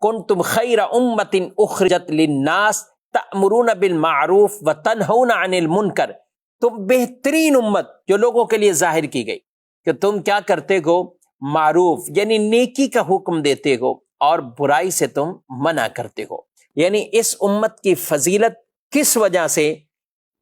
کنتم خیر امۃ اخرجت للناس تأمرون بالمعروف وتنہون عن المنکر، تم بہترین امت جو لوگوں کے لیے ظاہر کی گئی کہ تم کیا کرتے ہو، معروف یعنی نیکی کا حکم دیتے ہو اور برائی سے تم منع کرتے ہو۔ یعنی اس امت کی فضیلت کس وجہ سے؟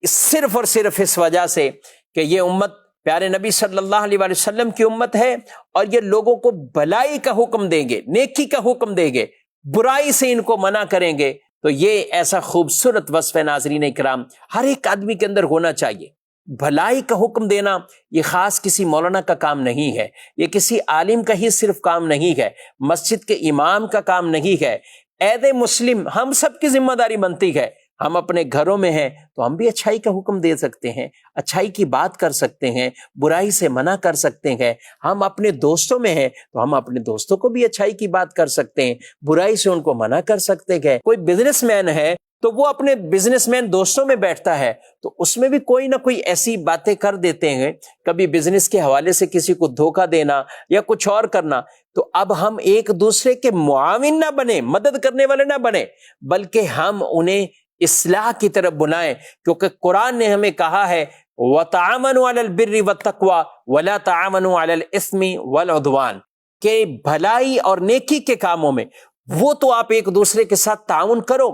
صرف اور صرف اس وجہ سے کہ یہ امت پیارے نبی صلی اللہ علیہ وآلہ وسلم کی امت ہے، اور یہ لوگوں کو بھلائی کا حکم دیں گے، نیکی کا حکم دیں گے، برائی سے ان کو منع کریں گے۔ تو یہ ایسا خوبصورت وصف ہے ناظرین کرام، ہر ایک آدمی کے اندر ہونا چاہیے۔ بھلائی کا حکم دینا یہ خاص کسی مولانا کا کام نہیں ہے، یہ کسی عالم کا ہی صرف کام نہیں ہے، مسجد کے امام کا کام نہیں ہے۔ عید مسلم ہم سب کی ذمہ داری بنتی ہے۔ ہم اپنے گھروں میں ہیں تو ہم بھی اچھائی کا حکم دے سکتے ہیں، اچھائی کی بات کر سکتے ہیں، برائی سے منع کر سکتے ہیں۔ ہم اپنے دوستوں میں ہیں تو ہم اپنے دوستوں کو بھی اچھائی کی بات کر سکتے ہیں، برائی سے ان کو منع کر سکتے ہیں۔ کوئی بزنس مین ہے تو وہ اپنے بزنس مین دوستوں میں بیٹھتا ہے تو اس میں بھی کوئی نہ کوئی ایسی باتیں کر دیتے ہیں، کبھی بزنس کے حوالے سے کسی کو دھوکہ دینا یا کچھ اور کرنا۔ تو اب ہم ایک دوسرے کے معاون نہ بنے، مدد کرنے والے نہ بنے، بلکہ ہم انہیں اصلاح کی طرف بلائیں، کیونکہ قرآن نے ہمیں کہا ہے وَتَعَاوَنُوا عَلَى الْبِرِّ وَالتَّقْوَىٰ وَلَا تَعَاوَنُوا عَلَى الْإِثْمِ وَالْعُدْوَانِ، کہ بھلائی اور نیکی کے کاموں میں وہ تو آپ ایک دوسرے کے ساتھ تعاون کرو،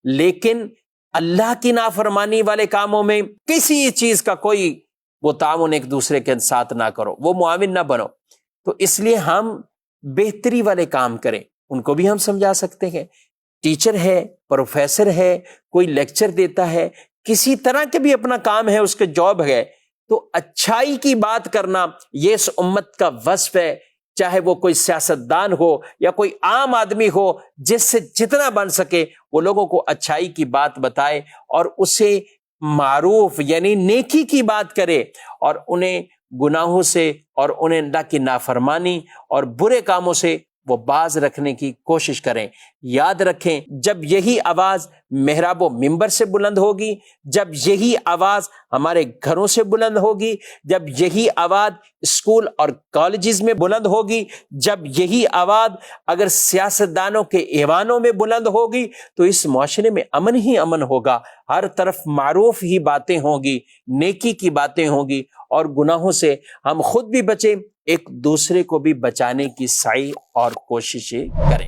لیکن اللہ کی نافرمانی والے کاموں میں کسی چیز کا کوئی وہ تعاون ایک دوسرے کے ساتھ نہ کرو، وہ معاون نہ بنو۔ تو اس لیے ہم بہتری والے کام کریں، ان کو بھی ہم سمجھا سکتے ہیں۔ ٹیچر ہے، پروفیسر ہے، کوئی لیکچر دیتا ہے، کسی طرح کے بھی اپنا کام ہے، اس کے جاب ہے، تو اچھائی کی بات کرنا یہ اس امت کا وصف ہے۔ چاہے وہ کوئی سیاستدان ہو یا کوئی عام آدمی ہو، جس سے جتنا بن سکے وہ لوگوں کو اچھائی کی بات بتائے اور اسے معروف یعنی نیکی کی بات کرے، اور انہیں گناہوں سے اور انہیں اللہ کی نافرمانی اور برے کاموں سے وہ باز رکھنے کی کوشش کریں۔ یاد رکھیں، جب یہی آواز محراب و منبر سے بلند ہوگی، جب یہی آواز ہمارے گھروں سے بلند ہوگی، جب یہی آواز اسکول اور کالجز میں بلند ہوگی، جب یہی آواز اگر سیاستدانوں کے ایوانوں میں بلند ہوگی، تو اس معاشرے میں امن ہی امن ہوگا۔ ہر طرف معروف ہی باتیں ہوں گی، نیکی کی باتیں ہوں گی، اور گناہوں سے ہم خود بھی بچیں، ایک دوسرے کو بھی بچانے کی سعی اور کوششیں کریں۔